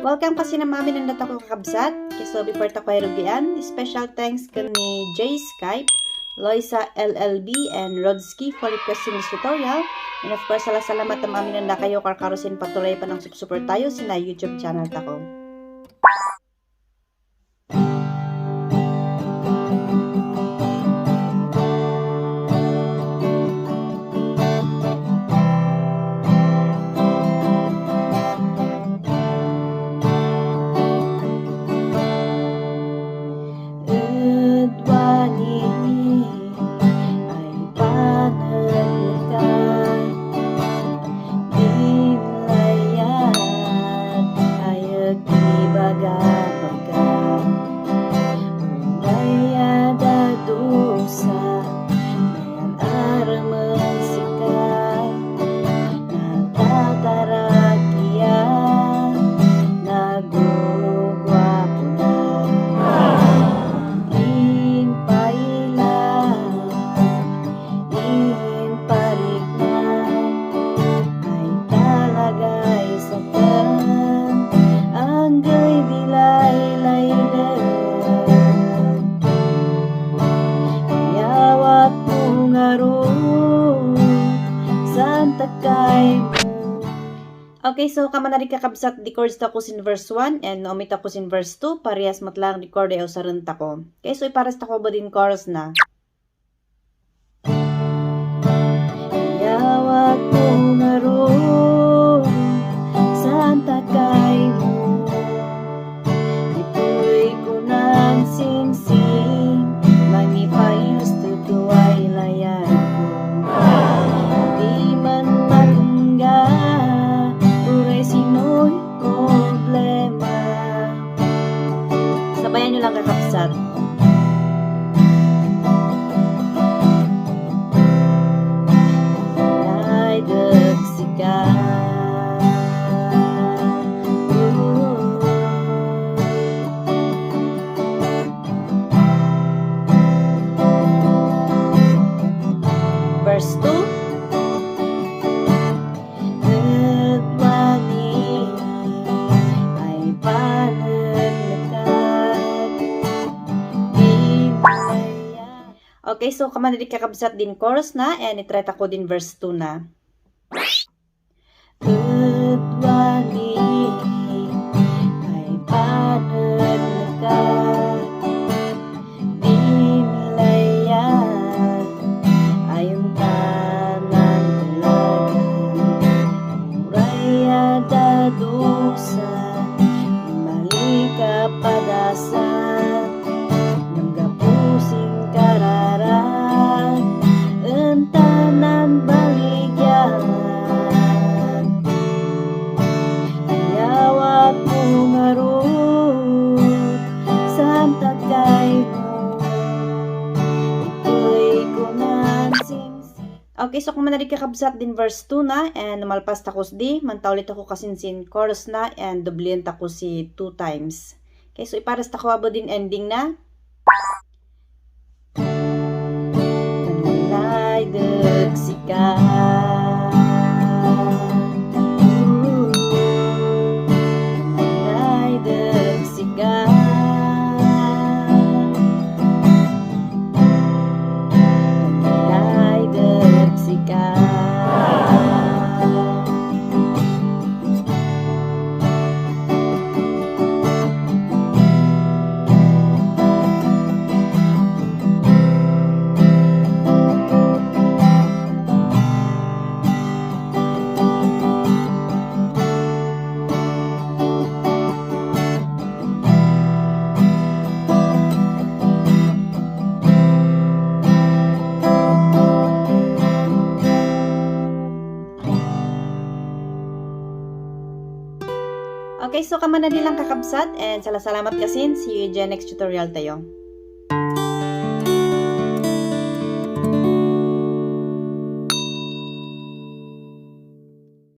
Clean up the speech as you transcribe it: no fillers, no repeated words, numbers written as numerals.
Welcome kasi na mami ng data ko kakabsat. So before ta ko rugian, special thanks ni Jay Skype, Loisa LLB, and Rodski for requesting this tutorial. And of course, salamat na mami ng kayo karkarosin patuloy pa ng support tayo sa YouTube channel ta ko. Okay, so kamanari kakabsat di chords ta ko sin verse 1 and omit ako sin verse 2 parehas matlang di chord ay usaran ta ko. Okay, so ipares ta ko ba din chorus na. Yawat mo ngaron santa kay mo ipuy ko ng sing-sing manipayos tutuay layan ko di man matungga uray sino'y problema. Sabayan nyo lang kakapsat. Verse 2. Okay, so kamanali kakabsat din chorus na and itry ko din verse 2 na. Udwani ay panaglakat dinlayan ayong tanan talagan muraya dadusa malika padasan ng gapusing kararan entanan baligyan yawat mo ngarut santa kay mo ito'y kunan sing-sing. Okay, so kung manali kakabsat din verse 2 na and malpas takos di mantaulit ako kasinsin chorus na and dublian tako si 2 times. Okay, so ipares tako abo din ending na. Tanalay dagsikan tanalay dagsikan tanalay dagsikan. Okay, so kaman na nilang kakabsat and salamat kasin. See you dyan next tutorial tayo.